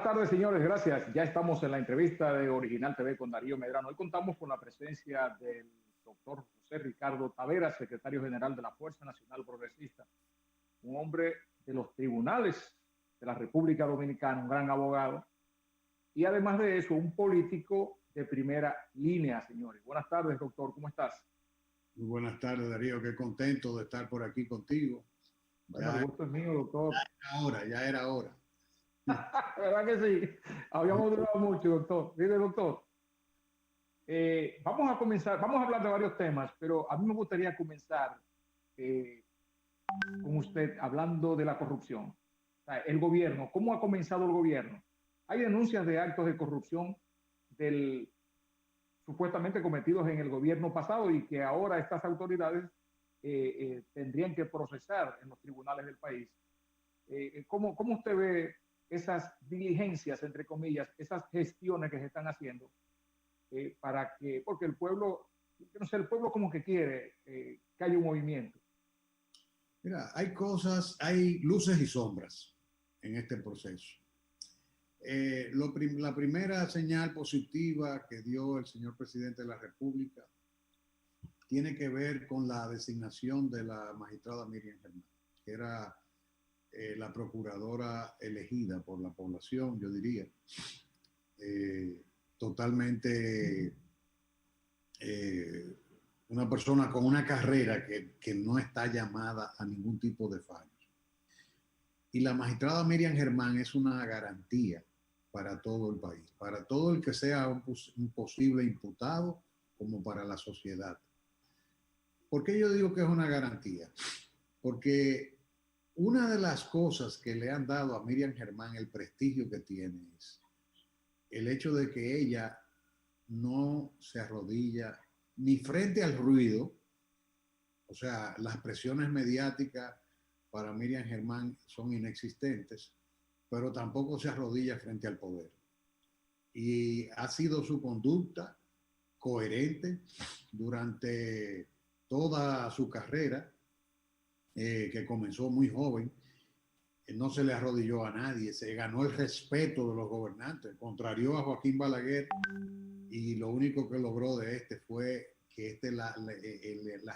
tardes, señores. Gracias. Ya estamos en la entrevista de Original TV con Darío Medrano. Hoy contamos con la presencia del doctor José Ricardo Taveras, secretario general de la Fuerza Nacional Progresista, un hombre de los tribunales de la República Dominicana, un gran abogado, y además de eso, un político de primera línea, señores. Buenas tardes, doctor. ¿Cómo estás? Muy buenas tardes, Darío. Qué contento de estar por aquí contigo. Bueno, el gusto es mío, doctor. Ya era hora. ¿Verdad que sí? Habíamos durado mucho, doctor. Mire, doctor, vamos a comenzar, vamos a hablar de varios temas, pero a mí me gustaría comenzar con usted hablando de la corrupción. O sea, el gobierno, ¿cómo ha comenzado el gobierno? Hay denuncias de actos de corrupción supuestamente cometidos en el gobierno pasado y que ahora estas autoridades tendrían que procesar en los tribunales del país. ¿Cómo usted ve esas diligencias, entre comillas, esas gestiones que se están haciendo para que, porque el pueblo, no sé, el pueblo como que quiere que haya un movimiento? Mira, hay luces y sombras en este proceso. La primera señal positiva que dio el señor presidente de la República tiene que ver con la designación de la magistrada Miriam Germán, que era la procuradora elegida por la población, yo diría, totalmente una persona con una carrera que no está llamada a ningún tipo de fallos. Y la magistrada Miriam Germán es una garantía para todo el país, para todo el que sea un posible imputado, como para la sociedad. ¿Por qué yo digo que es una garantía? Porque una de las cosas que le han dado a Miriam Germán el prestigio que tiene es el hecho de que ella no se arrodilla ni frente al ruido, o sea, las presiones mediáticas para Miriam Germán son inexistentes, pero tampoco se arrodilla frente al poder. Y ha sido su conducta coherente durante toda su carrera, que comenzó muy joven. No se le arrodilló a nadie, se ganó el respeto de los gobernantes, contrarió a Joaquín Balaguer y lo único que logró de este fue que este la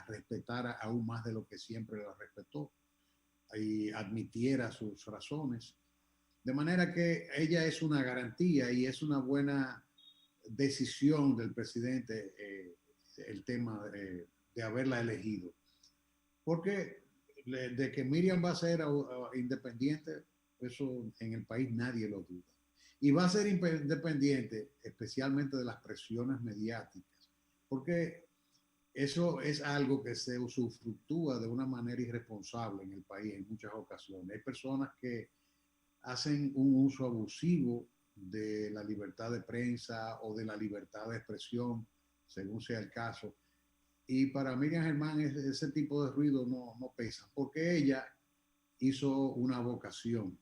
respetara aún más de lo que siempre la respetó y admitiera sus razones. De manera que ella es una garantía y es una buena decisión del presidente el tema de haberla elegido. Porque de que Miriam va a ser independiente, eso en el país nadie lo duda. Y va a ser independiente especialmente de las presiones mediáticas, porque eso es algo que se usufructúa de una manera irresponsable en el país en muchas ocasiones. Hay personas que hacen un uso abusivo de la libertad de prensa o de la libertad de expresión, según sea el caso. Y para Miriam Germán ese tipo de ruido no pesa, porque ella hizo una vocación.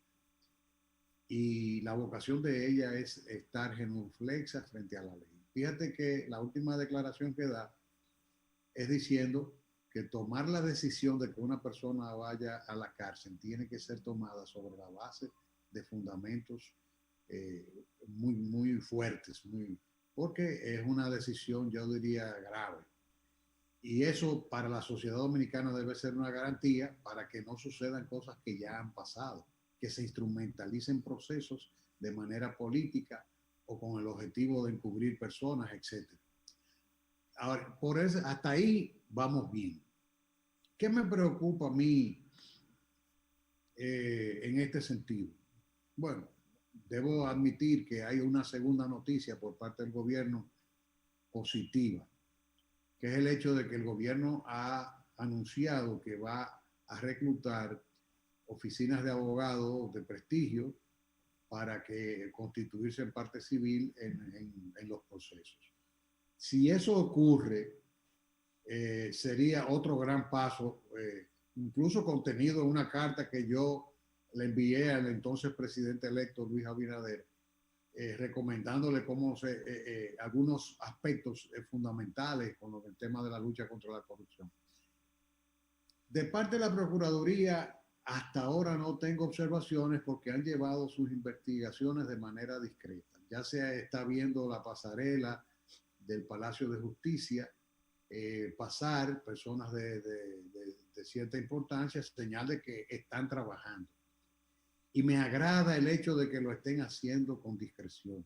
Y la vocación de ella es estar genuflexa frente a la ley. Fíjate que la última declaración que da es diciendo que tomar la decisión de que una persona vaya a la cárcel tiene que ser tomada sobre la base de fundamentos muy fuertes, porque es una decisión, yo diría, grave. Y eso para la sociedad dominicana debe ser una garantía para que no sucedan cosas que ya han pasado, que se instrumentalicen procesos de manera política o con el objetivo de encubrir personas, etc. Ahora, hasta ahí vamos bien. ¿Qué me preocupa a mí en este sentido? Bueno, debo admitir que hay una segunda noticia por parte del gobierno positiva, que es el hecho de que el gobierno ha anunciado que va a reclutar oficinas de abogados de prestigio para que constituirse en parte civil en los procesos. Si eso ocurre, sería otro gran paso, incluso contenido en una carta que yo le envié al entonces presidente electo Luis Abinader, recomendándole algunos aspectos fundamentales con el tema de la lucha contra la corrupción. De parte de la Procuraduría hasta ahora no tengo observaciones porque han llevado sus investigaciones de manera discreta. Ya se está viendo la pasarela del Palacio de Justicia, pasar personas de cierta importancia, señal de que están trabajando. Y me agrada el hecho de que lo estén haciendo con discreción.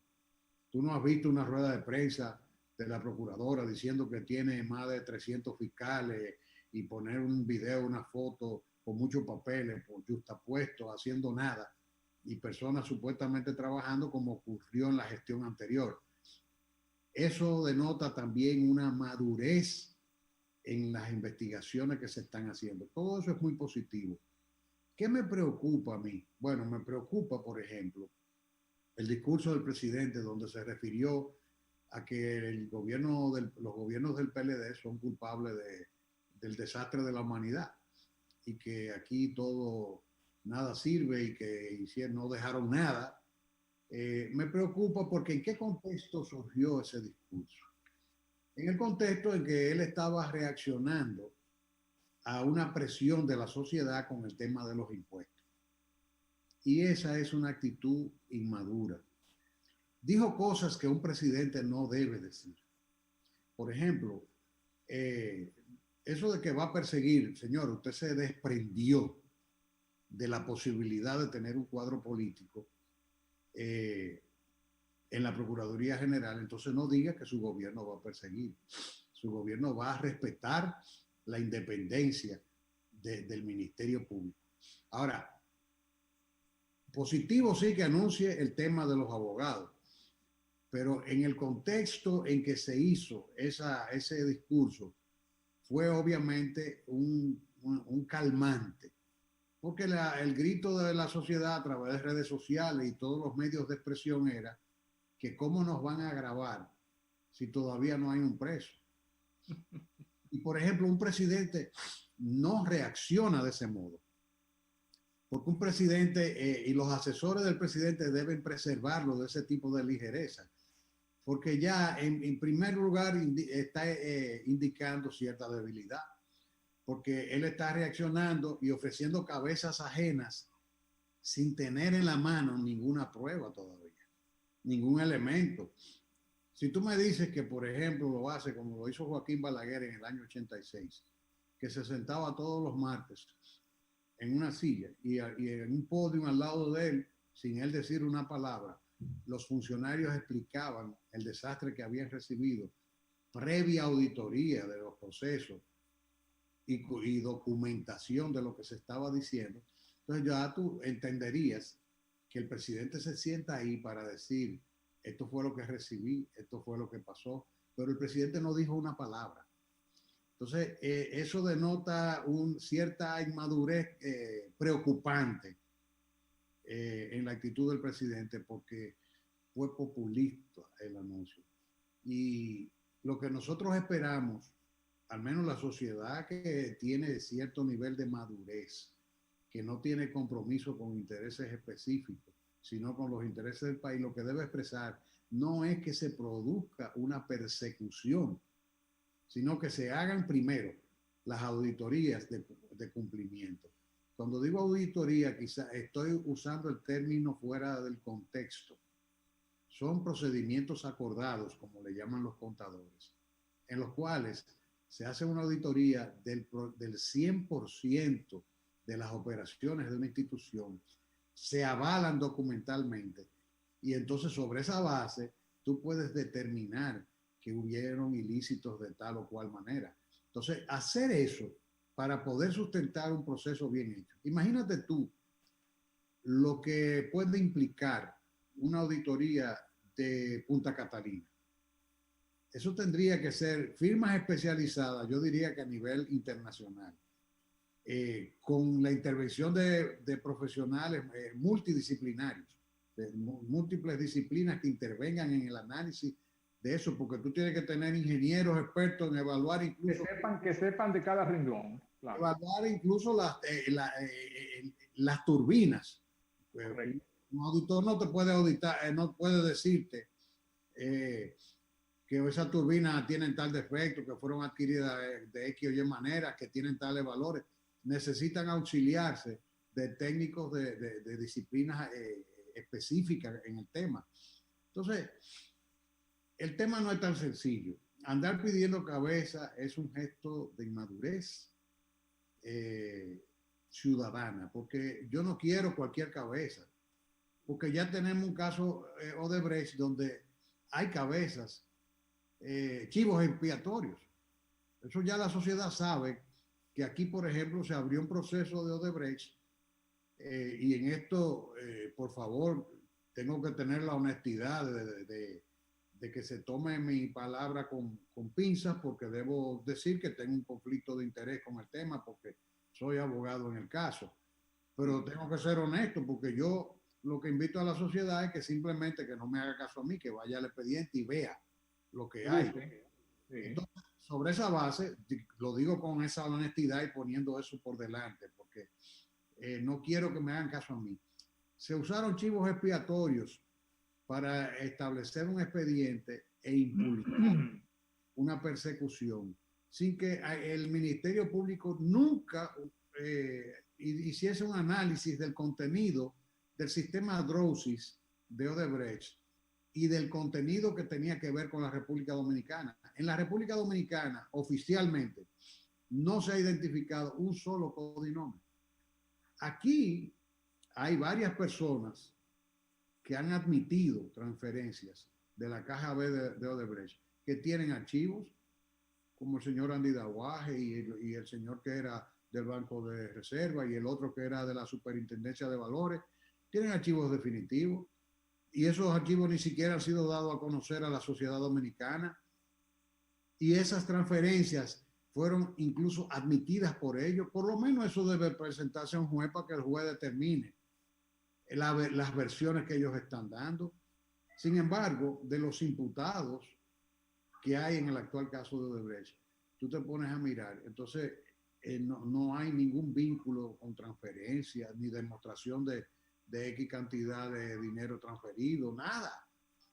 Tú no has visto una rueda de prensa de la procuradora diciendo que tiene más de 300 fiscales y poner un video, una foto con muchos papeles, justapuestos, haciendo nada, y personas supuestamente trabajando como ocurrió en la gestión anterior. Eso denota también una madurez en las investigaciones que se están haciendo. Todo eso es muy positivo. ¿Qué me preocupa a mí? Bueno, me preocupa, por ejemplo, el discurso del presidente donde se refirió a que los gobiernos del PLD son culpables del desastre de la humanidad y que aquí todo, nada sirve y que no dejaron nada. Me preocupa porque ¿en qué contexto surgió ese discurso? En el contexto en que él estaba reaccionando a una presión de la sociedad con el tema de los impuestos. Y esa es una actitud inmadura. Dijo cosas que un presidente no debe decir. Por ejemplo, eso de que va a perseguir, señor, usted se desprendió de la posibilidad de tener un cuadro político en la Procuraduría General, entonces no diga que su gobierno va a perseguir. Su gobierno va a respetar la independencia del Ministerio Público. Ahora, positivo sí que anuncie el tema de los abogados, pero en el contexto en que se hizo ese discurso fue obviamente un calmante, porque el grito de la sociedad a través de redes sociales y todos los medios de expresión era que cómo nos van a grabar si todavía no hay un preso. Y por ejemplo, un presidente no reacciona de ese modo, porque un presidente y los asesores del presidente deben preservarlo de ese tipo de ligereza, porque ya en primer lugar está indicando cierta debilidad, porque él está reaccionando y ofreciendo cabezas ajenas sin tener en la mano ninguna prueba todavía, ningún elemento. Si tú me dices que, por ejemplo, lo hace como lo hizo Joaquín Balaguer en el año 86, que se sentaba todos los martes en una silla y en un podio al lado de él, sin él decir una palabra, los funcionarios explicaban el desastre que habían recibido, previa auditoría de los procesos y documentación de lo que se estaba diciendo. Entonces ya tú entenderías que el presidente se sienta ahí para decir, esto fue lo que recibí, esto fue lo que pasó, pero el presidente no dijo una palabra. Entonces, eso denota cierta inmadurez preocupante en la actitud del presidente, porque fue populista el anuncio. Y lo que nosotros esperamos, al menos la sociedad que tiene cierto nivel de madurez, que no tiene compromiso con intereses específicos, sino con los intereses del país, lo que debe expresar no es que se produzca una persecución, sino que se hagan primero las auditorías de cumplimiento. Cuando digo auditoría, quizá estoy usando el término fuera del contexto. Son procedimientos acordados, como le llaman los contadores, en los cuales se hace una auditoría del 100% de las operaciones de una institución, se avalan documentalmente y entonces sobre esa base tú puedes determinar que hubieron ilícitos de tal o cual manera. Entonces, hacer eso para poder sustentar un proceso bien hecho. Imagínate tú lo que puede implicar una auditoría de Punta Catalina. Eso tendría que ser firmas especializadas, yo diría que a nivel internacional, con la intervención de profesionales multidisciplinarios, de múltiples disciplinas que intervengan en el análisis de eso, porque tú tienes que tener ingenieros expertos en evaluar incluso... Que sepan de cada renglón. Claro. Evaluar incluso las turbinas. Correcto. Un auditor no te puede auditar, no puede decirte que esas turbinas tienen tal defecto, que fueron adquiridas de X o Y manera, que tienen tales valores. Necesitan auxiliarse de técnicos de disciplinas específicas en el tema. Entonces, el tema no es tan sencillo. Andar pidiendo cabeza es un gesto de inmadurez ciudadana, porque yo no quiero cualquier cabeza, porque ya tenemos un caso Odebrecht donde hay cabezas, chivos expiatorios. Eso ya la sociedad sabe que aquí, por ejemplo, se abrió un proceso de Odebrecht y en esto, por favor, tengo que tener la honestidad de que se tome mi palabra con pinzas, porque debo decir que tengo un conflicto de interés con el tema, porque soy abogado en el caso. Pero tengo que ser honesto, porque yo lo que invito a la sociedad es que simplemente que no me haga caso a mí, que vaya al expediente y vea lo que hay. Entonces, sobre esa base, lo digo con esa honestidad y poniendo eso por delante, porque no quiero que me hagan caso a mí. Se usaron chivos expiatorios para establecer un expediente e impulsar una persecución sin que el Ministerio Público nunca hiciese un análisis del contenido del sistema Drosys de Odebrecht y del contenido que tenía que ver con la República Dominicana. En la República Dominicana, oficialmente, no se ha identificado un solo codinome. Aquí hay varias personas que han admitido transferencias de la caja B de Odebrecht, que tienen archivos, como el señor Andy Dawaje y el señor que era del Banco de Reserva y el otro que era de la Superintendencia de Valores, tienen archivos definitivos y esos archivos ni siquiera han sido dados a conocer a la sociedad dominicana y esas transferencias fueron incluso admitidas por ellos. Por lo menos eso debe presentarse a un juez para que el juez determine las versiones que ellos están dando. Sin embargo, de los imputados que hay en el actual caso de Odebrecht, tú te pones a mirar, entonces no hay ningún vínculo con transferencias ni demostración de X cantidad de dinero transferido, nada.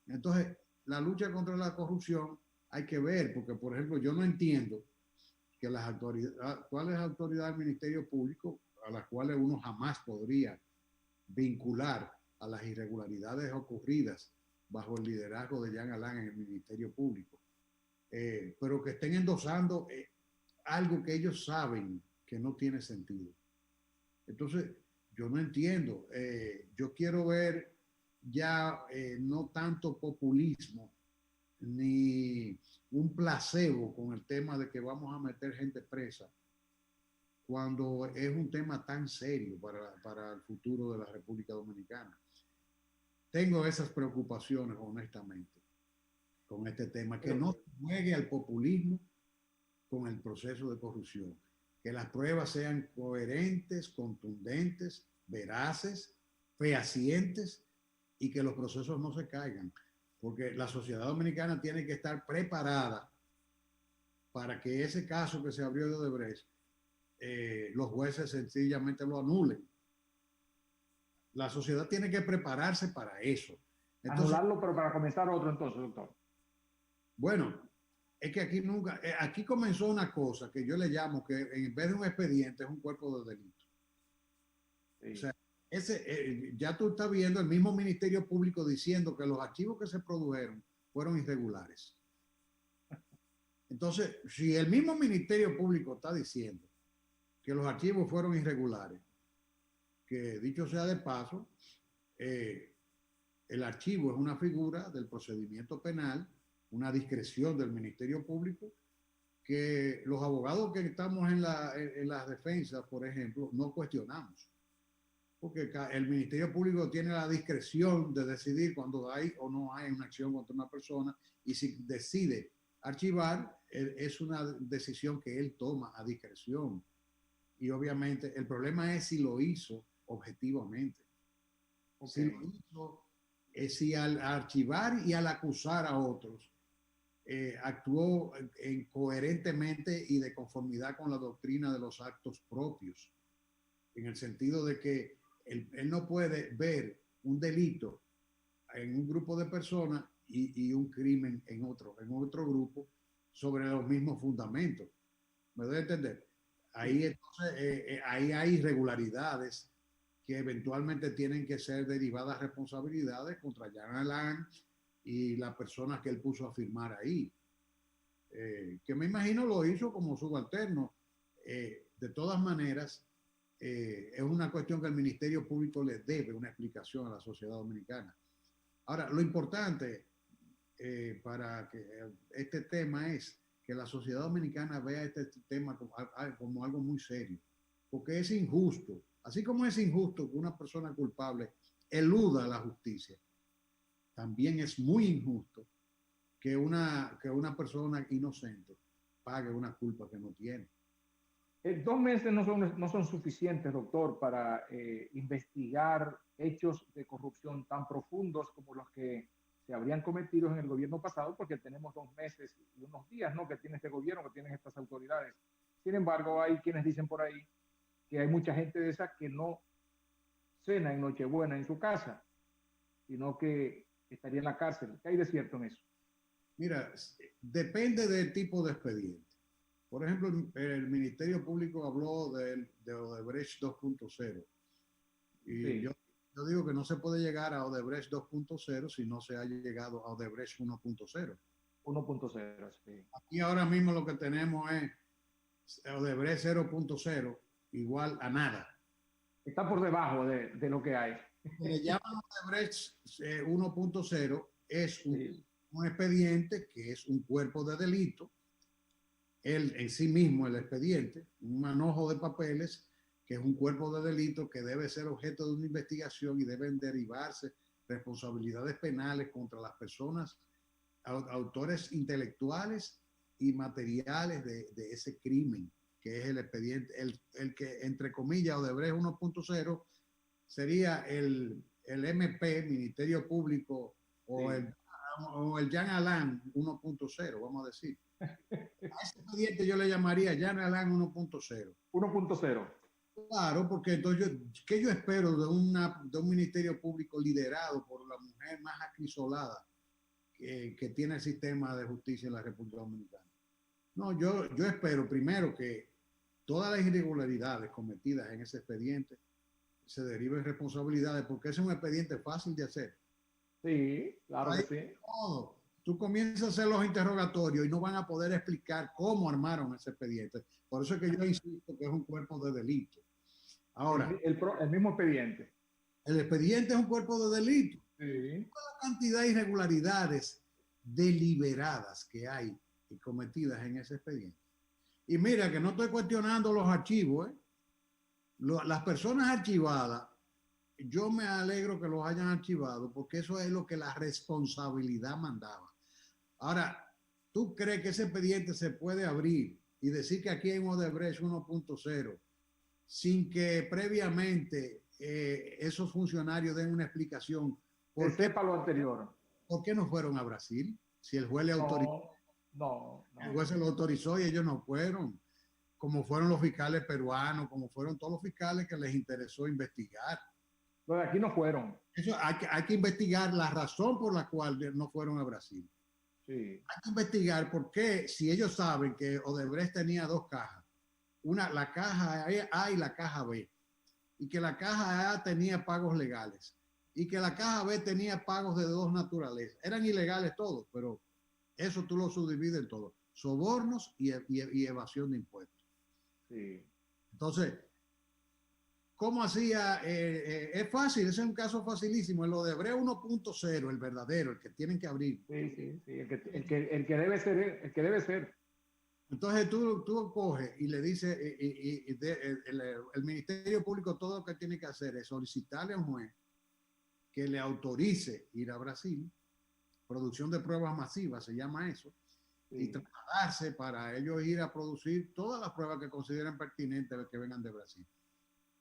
Entonces, la lucha contra la corrupción hay que ver, porque por ejemplo, yo no entiendo que las actuales autoridades del Ministerio Público, a las cuales uno jamás podría vincular a las irregularidades ocurridas bajo el liderazgo de Jean Alain en el Ministerio Público, pero que estén endosando algo que ellos saben que no tiene sentido. Entonces, yo no entiendo. Yo quiero ver ya no tanto populismo ni un placebo con el tema de que vamos a meter gente presa, cuando es un tema tan serio para el futuro de la República Dominicana. Tengo esas preocupaciones, honestamente, con este tema, que no juegue al populismo con el proceso de corrupción, que las pruebas sean coherentes, contundentes, veraces, fehacientes y que los procesos no se caigan, porque la sociedad dominicana tiene que estar preparada para que ese caso que se abrió de Odebrecht, los jueces sencillamente lo anulen. La sociedad tiene que prepararse para eso. Entonces, anularlo, pero para comenzar otro entonces, doctor. Bueno, es que aquí comenzó una cosa que yo le llamo que en vez de un expediente es un cuerpo de delito. Sí. O sea, ya tú estás viendo el mismo Ministerio Público diciendo que los archivos que se produjeron fueron irregulares. Entonces, si el mismo Ministerio Público está diciendo que los archivos fueron irregulares, que dicho sea de paso, el archivo es una figura del procedimiento penal, una discreción del Ministerio Público, que los abogados que estamos en las defensas, por ejemplo, no cuestionamos. Porque el Ministerio Público tiene la discreción de decidir cuando hay o no hay una acción contra una persona, y si decide archivar, es una decisión que él toma a discreción. Y obviamente el problema es si lo hizo objetivamente. Okay. Si lo hizo, si al archivar y al acusar a otros, actuó coherentemente y de conformidad con la doctrina de los actos propios, en el sentido de que él no puede ver un delito en un grupo de personas y un crimen en otro grupo sobre los mismos fundamentos. ¿Me doy a entender? Ahí entonces, ahí hay irregularidades que eventualmente tienen que ser derivadas responsabilidades contra Jan Alain y las personas que él puso a firmar ahí. Que me imagino lo hizo como subalterno. De todas maneras, es una cuestión que el Ministerio Público le debe una explicación a la sociedad dominicana. Ahora, lo importante para que este tema es que la sociedad dominicana vea este tema como algo muy serio, porque es injusto. Así como es injusto que una persona culpable eluda la justicia, también es muy injusto que una persona inocente pague una culpa que no tiene. 2 meses no son suficientes, doctor, para investigar hechos de corrupción tan profundos como los que se habrían cometido en el gobierno pasado, porque tenemos 2 meses y unos días, ¿no?, que tiene este gobierno, que tienen estas autoridades. Sin embargo, hay quienes dicen por ahí que hay mucha gente de esa que no cena en Nochebuena en su casa, sino que estaría en la cárcel. ¿Qué hay de cierto en eso? Mira, depende del tipo de expediente. Por ejemplo, el Ministerio Público habló de Odebrecht 2.0. Y sí, yo digo que no se puede llegar a Odebrecht 2.0 si no se ha llegado a Odebrecht 1.0. 1.0, sí. Aquí ahora mismo lo que tenemos es Odebrecht 0.0 igual a nada. Está por debajo de lo que hay. Le llaman Odebrecht 1.0, es un expediente que es un cuerpo de delito, él en sí mismo el expediente, un manojo de papeles que es un cuerpo de delito que debe ser objeto de una investigación y deben derivarse responsabilidades penales contra las personas, autores intelectuales y materiales de ese crimen, que es el expediente, el que entre comillas Odebrecht 1.0 sería el MP, Ministerio Público, o el Jan Alain 1.0, vamos a decir. A ese expediente yo le llamaría Jan Alain 1.0. 1.0. Claro, porque entonces, ¿qué yo espero de un ministerio público liderado por la mujer más acrisolada que tiene el sistema de justicia en la República Dominicana? No, yo espero primero que todas las irregularidades cometidas en ese expediente se deriven responsabilidades, porque es un expediente fácil de hacer. Sí, claro que sí. No, tú comienzas a hacer los interrogatorios y no van a poder explicar cómo armaron ese expediente. Por eso es que yo insisto que es un cuerpo de delito. Ahora, el mismo expediente. El expediente es un cuerpo de delito. Sí. Toda la cantidad de irregularidades deliberadas que hay y cometidas en ese expediente. Y mira que no estoy cuestionando los archivos, las personas archivadas, yo me alegro que los hayan archivado porque eso es lo que la responsabilidad mandaba. Ahora, ¿tú crees que ese expediente se puede abrir y decir que aquí hay un Odebrecht 1.0 sin que previamente esos funcionarios den una explicación? ¿Por qué para lo anterior? ¿Por qué no fueron a Brasil? Si el juez le autorizó. No. El juez se lo autorizó y ellos no fueron. Como fueron los fiscales peruanos, como fueron todos los fiscales que les interesó investigar. Los de aquí no fueron. Eso hay que investigar la razón por la cual no fueron a Brasil. Sí. Hay que investigar por qué, si ellos saben que Odebrecht tenía 2 cajas, la caja A y la caja B, y que la caja A tenía pagos legales, y que la caja B tenía pagos de 2 naturalezas. Eran ilegales todos, pero eso tú lo subdivides en todo. Sobornos y evasión de impuestos. Sí. Entonces, ¿cómo hacía? Es fácil, ese es un caso facilísimo. El Odebrecht 1.0, el verdadero, el que tienen que abrir. Sí, el que debe ser. Entonces tú coges y le dices, el Ministerio Público todo lo que tiene que hacer es solicitarle a un juez que le autorice ir a Brasil, producción de pruebas masivas, se llama eso, y trasladarse para ellos ir a producir todas las pruebas que consideren pertinentes que vengan de Brasil.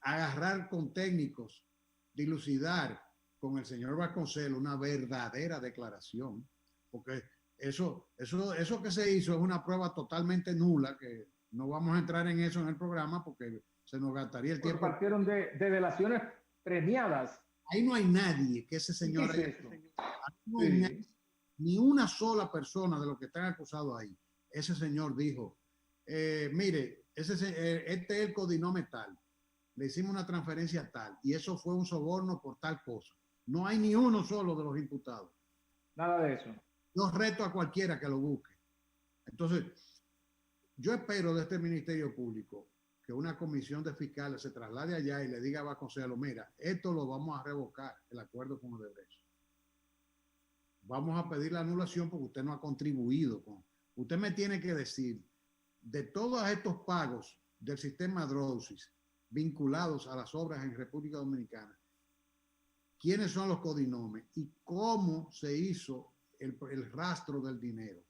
Agarrar con técnicos, dilucidar con el señor Vasconcelos una verdadera declaración, porque eso que se hizo es una prueba totalmente nula, que no vamos a entrar en eso en el programa porque se nos gastaría el tiempo. Partieron de delaciones premiadas. Ahí no hay nadie que ese señor ¿Qué es esto? no hay nadie, ni una sola persona de los que están acusados ahí. Ese señor dijo, mire, este es el codinome tal, le hicimos una transferencia tal y eso fue un soborno por tal cosa. No hay ni uno solo de los imputados. Nada de eso. Yo reto a cualquiera que lo busque. Entonces, yo espero de este Ministerio Público que una comisión de fiscales se traslade allá y le diga a Vasconcelos, mira, esto lo vamos a revocar, el acuerdo con Odebrecht. Vamos a pedir la anulación porque usted no ha contribuido con... Usted me tiene que decir, de todos estos pagos del sistema DROSIS vinculados a las obras en República Dominicana, ¿quiénes son los codinomes y cómo se hizo el rastro del dinero?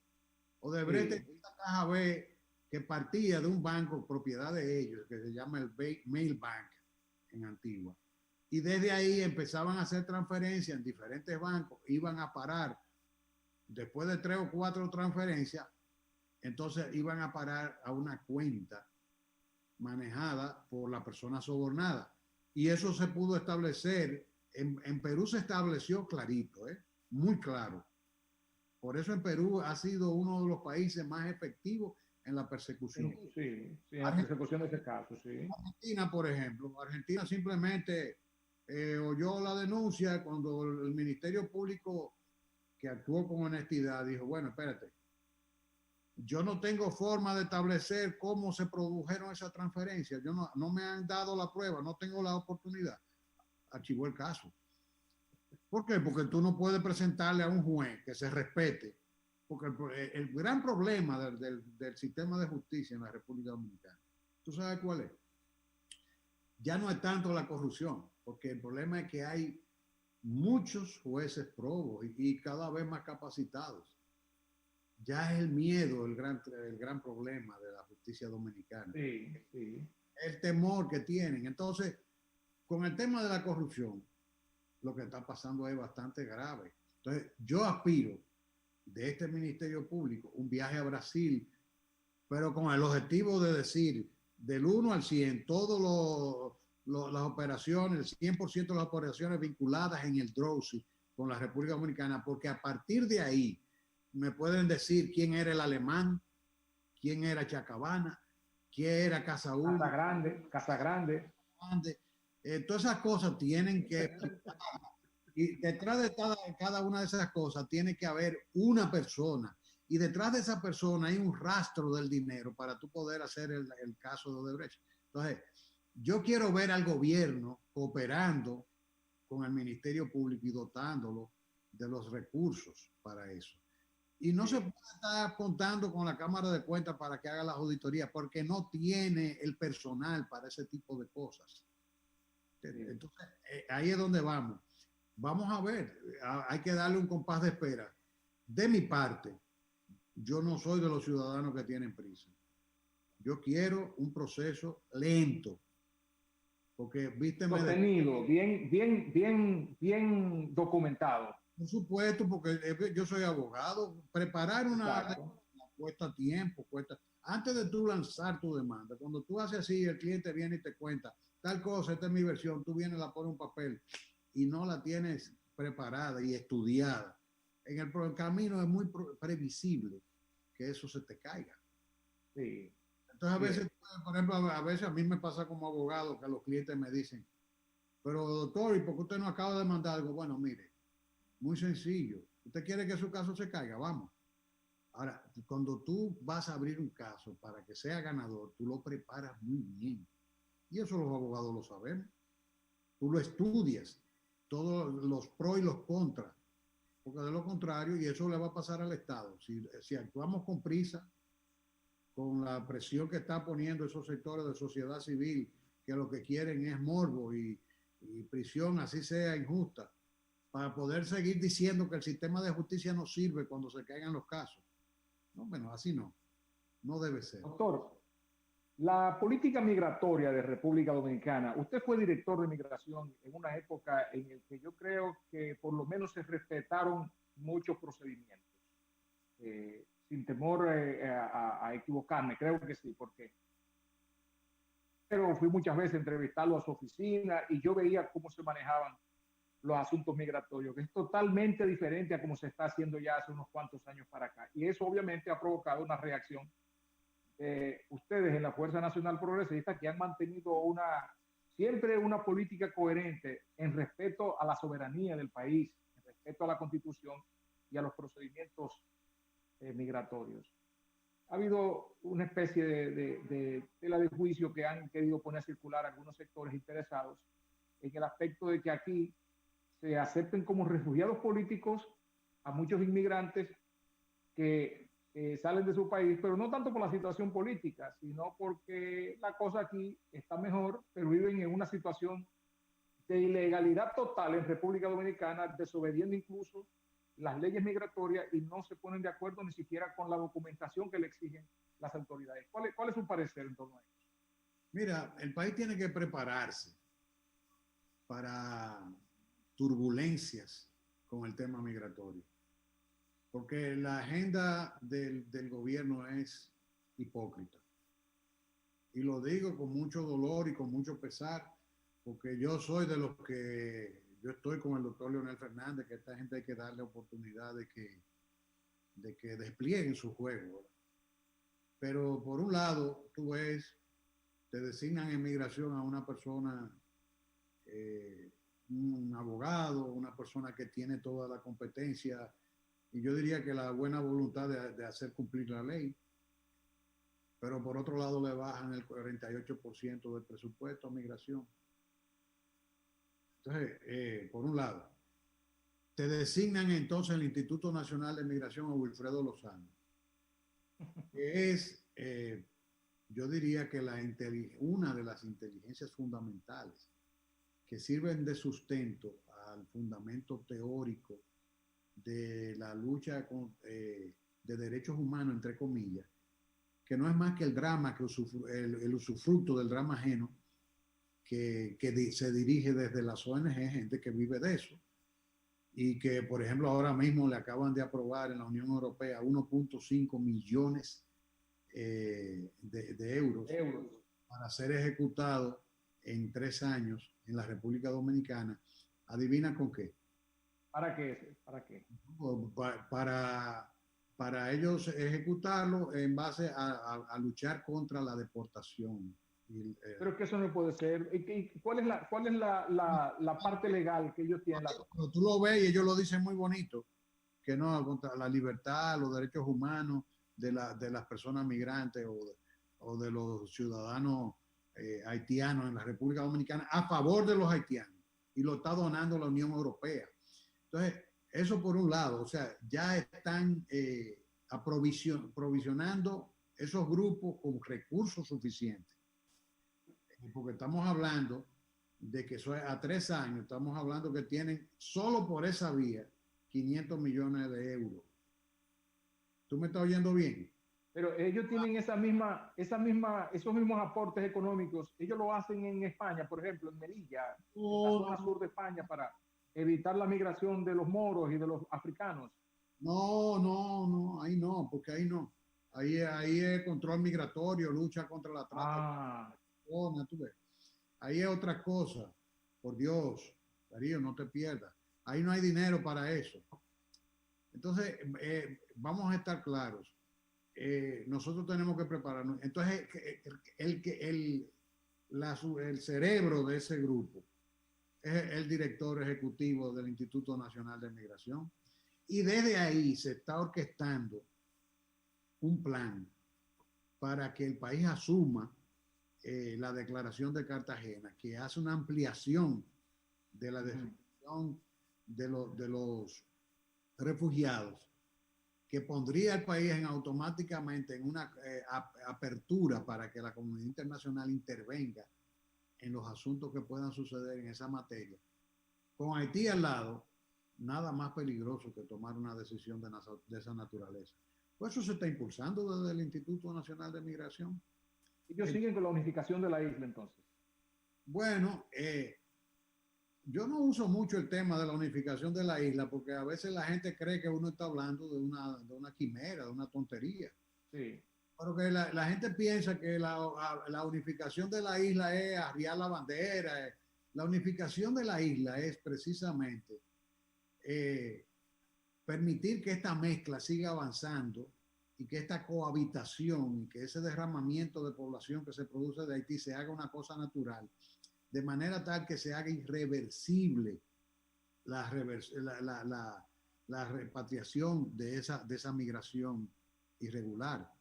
Odebrecht es una caja B que partía de un banco propiedad de ellos, que se llama el Mail Bank en Antigua. Y desde ahí empezaban a hacer transferencias en diferentes bancos, iban a parar, después de 3 o 4 transferencias, entonces iban a parar a una cuenta manejada por la persona sobornada. Y eso se pudo establecer, en Perú se estableció clarito, muy claro. Por eso en Perú ha sido uno de los países más efectivos en la persecución. Sí, en la persecución de ese caso, sí. Argentina, por ejemplo, Argentina simplemente oyó la denuncia cuando el Ministerio Público, que actuó con honestidad, dijo, bueno, espérate, yo no tengo forma de establecer cómo se produjeron esas transferencias, no me han dado la prueba, no tengo la oportunidad. Archivó el caso. ¿Por qué? Porque tú no puedes presentarle a un juez que se respete, porque el gran problema del sistema de justicia en la República Dominicana, ¿tú sabes cuál es? Ya no es tanto la corrupción, porque el problema es que hay muchos jueces probos y cada vez más capacitados. Ya es el miedo el gran problema de la justicia dominicana. Sí, sí. El temor que tienen. Entonces, con el tema de la corrupción, lo que está pasando es bastante grave. Entonces, yo aspiro de este Ministerio Público un viaje a Brasil, pero con el objetivo de decir del 1 al 100, todas las operaciones, el 100% de las operaciones vinculadas en el DROSI con la República Dominicana, porque a partir de ahí me pueden decir quién era el alemán, quién era Chacabana, quién era Casaúl. Casa Grande. Todas esas cosas tienen que... Y detrás de cada una de esas cosas tiene que haber una persona. Y detrás de esa persona hay un rastro del dinero para tú poder hacer el caso de Odebrecht. Entonces, yo quiero ver al gobierno cooperando con el Ministerio Público y dotándolo de los recursos para eso. Y no se puede estar contando con la Cámara de Cuentas para que haga las auditorías, porque no tiene el personal para ese tipo de cosas. Entonces, ahí es donde vamos. Vamos a ver, hay que darle un compás de espera. De mi parte, yo no soy de los ciudadanos que tienen prisa. Yo quiero un proceso lento, porque vísteme sostenido, bien documentado. Por supuesto, porque yo soy abogado. Preparar una cuesta tiempo, antes de tú lanzar tu demanda. Cuando tú haces así, el cliente viene y te cuenta tal cosa, esta es mi versión, tú vienes, la pones en un papel y no la tienes preparada y estudiada. En el camino es muy previsible que eso se te caiga. Sí. Entonces a veces, por ejemplo, a veces a mí me pasa como abogado que los clientes me dicen, pero doctor, ¿y por qué usted no acaba de mandar algo? Bueno, mire, muy sencillo. ¿Usted quiere que su caso se caiga? Vamos. Ahora, cuando tú vas a abrir un caso para que sea ganador, tú lo preparas muy bien. Y eso los abogados lo sabemos. Tú lo estudias, todos los pros y los contras. Porque de lo contrario, y eso le va a pasar al Estado, si actuamos con prisa, con la presión que está poniendo esos sectores de sociedad civil, que lo que quieren es morbo y prisión, así sea injusta, para poder seguir diciendo que el sistema de justicia no sirve cuando se caigan los casos. No, bueno, así no debe ser. Doctor, la política migratoria de República Dominicana, usted fue director de migración en una época en la que yo creo que por lo menos se respetaron muchos procedimientos, sin temor a equivocarme, creo que sí, porque pero fui muchas veces a entrevistarlo a su oficina y yo veía cómo se manejaban los asuntos migratorios, que es totalmente diferente a como se está haciendo ya hace unos cuantos años para acá. Y eso obviamente ha provocado una reacción de ustedes en la Fuerza Nacional Progresista que han mantenido una siempre una política coherente en respeto a la soberanía del país, en respeto a la Constitución y a los procedimientos migratorios. Ha habido una especie de tela de juicio que han querido poner a circular algunos sectores interesados en el aspecto de que aquí se acepten como refugiados políticos a muchos inmigrantes que salen de su país, pero no tanto por la situación política, sino porque la cosa aquí está mejor, pero viven en una situación de ilegalidad total en República Dominicana, desobediendo incluso las leyes migratorias y no se ponen de acuerdo ni siquiera con la documentación que le exigen las autoridades. ¿Cuál es su parecer en torno a eso? Mira, el país tiene que prepararse para turbulencias con el tema migratorio, porque la agenda del gobierno es hipócrita. Y lo digo con mucho dolor y con mucho pesar, porque yo soy de los que, yo estoy con el doctor Leonel Fernández, que a esta gente hay que darle oportunidad de que desplieguen su juego, ¿verdad? Pero por un lado, tú ves, te designan en migración a una persona, un abogado, una persona que tiene toda la competencia y yo diría que la buena voluntad de hacer cumplir la ley, pero por otro lado le bajan el 48% del presupuesto a migración. Entonces, por un lado, te designan entonces el Instituto Nacional de Migración a Wilfredo Lozano, que es, yo diría que una de las inteligencias fundamentales que sirven de sustento al fundamento teórico de la lucha de derechos humanos, entre comillas, que no es más que el drama, que el usufructo del drama ajeno, que se dirige desde las ONG, gente que vive de eso, y que, por ejemplo, ahora mismo le acaban de aprobar en la Unión Europea 1.5 millones de euros para ser ejecutado en 3 años en la República Dominicana. ¿Adivina con qué? ¿Para qué? ¿Para qué? Para ellos ejecutarlo en base a luchar contra la deportación. Pero es que eso no puede ser. ¿Cuál es la parte legal que ellos tienen? Cuando tú lo ves y ellos lo dicen muy bonito, que no, contra la libertad, los derechos humanos de las personas migrantes o de los ciudadanos haitianos en la República Dominicana, a favor de los haitianos, y lo está donando la Unión Europea. Entonces, eso por un lado, o sea, ya están provisionando esos grupos con recursos suficientes. Porque estamos hablando de que eso es a 3 años, estamos hablando que tienen solo por esa vía 500 millones de euros. ¿Tú me estás oyendo bien? Pero ellos tienen esos mismos aportes económicos. Ellos lo hacen en España, por ejemplo, en Melilla, en la zona sur de España, para evitar la migración de los moros y de los africanos. No, ahí no, porque ahí no. Ahí es control migratorio, lucha contra la trata. Tú ves. Ahí es otra cosa. Por Dios, Darío, no te pierdas. Ahí no hay dinero para eso. Entonces, vamos a estar claros. Nosotros tenemos que prepararnos. Entonces, el cerebro de ese grupo es el director ejecutivo del Instituto Nacional de Migración. Y desde ahí se está orquestando un plan para que el país asuma la Declaración de Cartagena, que hace una ampliación de la definición de los refugiados, que pondría al país automáticamente en una apertura para que la comunidad internacional intervenga en los asuntos que puedan suceder en esa materia. Con Haití al lado, nada más peligroso que tomar una decisión de esa naturaleza. Pues eso se está impulsando desde el Instituto Nacional de Migración. Ellos siguen con la unificación de la isla, entonces. Bueno, yo no uso mucho el tema de la unificación de la isla porque a veces la gente cree que uno está hablando de una quimera, de una tontería. Sí. Pero que la gente piensa que la unificación de la isla es arriar la bandera. La unificación de la isla es precisamente permitir que esta mezcla siga avanzando y que esta cohabitación y que ese derramamiento de población que se produce de Haití se haga una cosa natural, de manera tal que se haga irreversible la repatriación de esa migración irregular,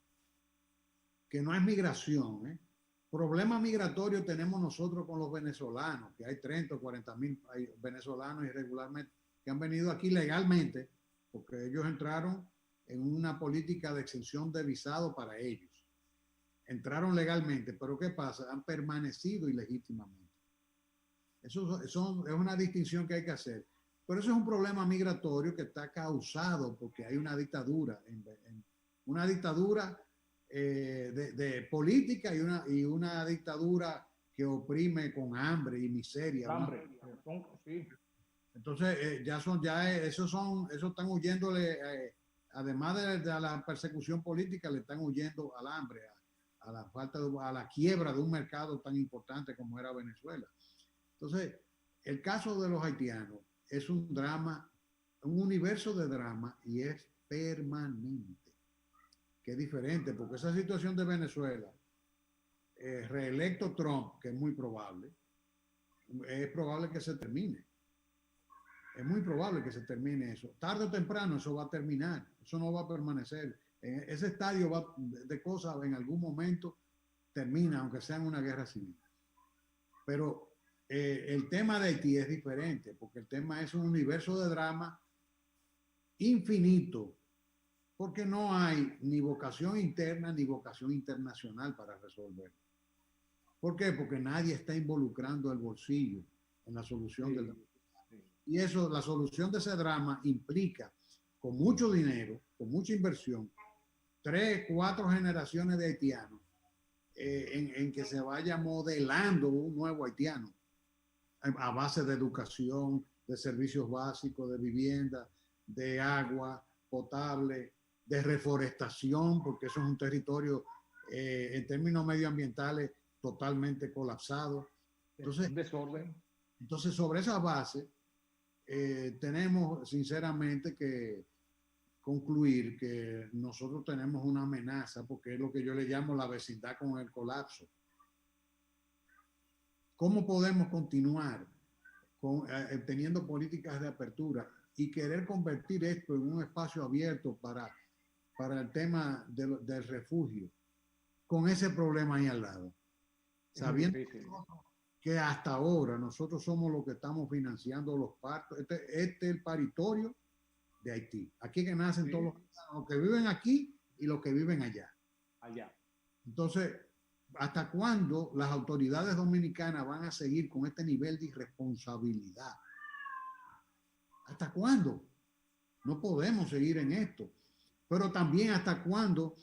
que no es migración, ¿eh? Problema migratorio tenemos nosotros con los venezolanos, que hay 30 o 40 mil venezolanos irregularmente que han venido aquí legalmente, porque ellos entraron en una política de exención de visado para ellos. Entraron legalmente, pero ¿qué pasa? Han permanecido ilegítimamente. Eso es una distinción que hay que hacer. Pero eso es un problema migratorio que está causado porque hay una dictadura, una dictadura de política y una dictadura que oprime con hambre y miseria. Hambre, sí. Entonces, esos están huyéndole, además de la persecución política, le están huyendo al hambre, a la falta a la quiebra de un mercado tan importante como era Venezuela. Entonces, el caso de los haitianos es un drama, un universo de drama, y es permanente, que es diferente, porque esa situación de Venezuela, reelecto Trump, que es muy probable, es probable que se termine. Es muy probable que se termine eso. Tarde o temprano eso va a terminar, eso no va a permanecer. Ese estadio de cosas en algún momento termina, aunque sea en una guerra civil. Pero el tema de Haití es diferente, porque el tema es un universo de drama infinito, porque no hay ni vocación interna ni vocación internacional para resolverlo. ¿Por qué? Porque nadie está involucrando el bolsillo en la solución del drama. Y eso, la solución de ese drama implica, con mucho dinero, con mucha inversión, 3, 4 generaciones de haitianos, en que se vaya modelando un nuevo haitiano a base de educación, de servicios básicos, de vivienda, de agua potable, de reforestación, porque eso es un territorio en términos medioambientales totalmente colapsado. Entonces, un desorden. Entonces, sobre esa base, tenemos sinceramente que concluir que nosotros tenemos una amenaza, porque es lo que yo le llamo la vecindad con el colapso. ¿Cómo podemos continuar teniendo políticas de apertura y querer convertir esto en un espacio abierto para el tema del refugio, con ese problema ahí al lado? Sabiendo que hasta ahora nosotros somos los que estamos financiando los partos. Este es el paritorio de Haití. Aquí que nacen todos los que viven aquí y los que viven allá. Entonces, ¿hasta cuándo las autoridades dominicanas van a seguir con este nivel de irresponsabilidad? ¿Hasta cuándo? No podemos seguir en esto. Pero también hasta cuándo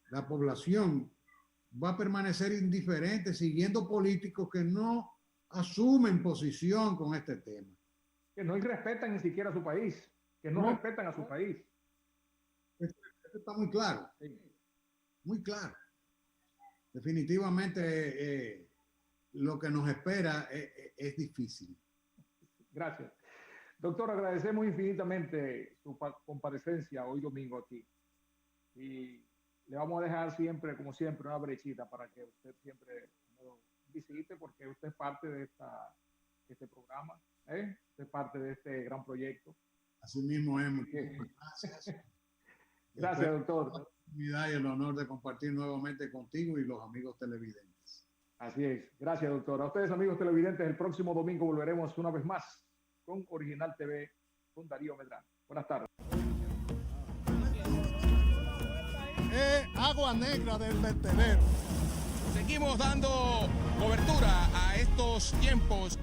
la población va a permanecer indiferente siguiendo políticos que no asumen posición con este tema. Que no respetan ni siquiera a su país. Que no respetan a su país. Esto está muy claro. Muy claro. Definitivamente lo que nos espera es difícil. Gracias. Doctor, agradecemos infinitamente su comparecencia hoy domingo aquí. Y le vamos a dejar siempre, como siempre, una brechita para que usted siempre nos visite, porque usted es parte de este programa, usted es parte de este gran proyecto. Así mismo es. Gracias. Gracias, doctor. La oportunidad y el honor de compartir nuevamente contigo y los amigos televidentes. Así es. Gracias, doctor. A ustedes, amigos televidentes, el próximo domingo volveremos una vez más con Original TV con Darío Medrano. Buenas tardes. Agua negra del vertedero. Seguimos dando cobertura a estos tiempos.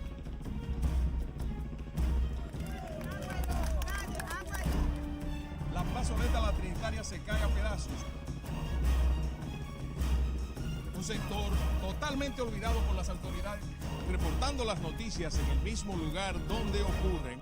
La plazoleta La Trinitaria se cae a pedazos. Un sector totalmente olvidado por las autoridades, reportando las noticias en el mismo lugar donde ocurren.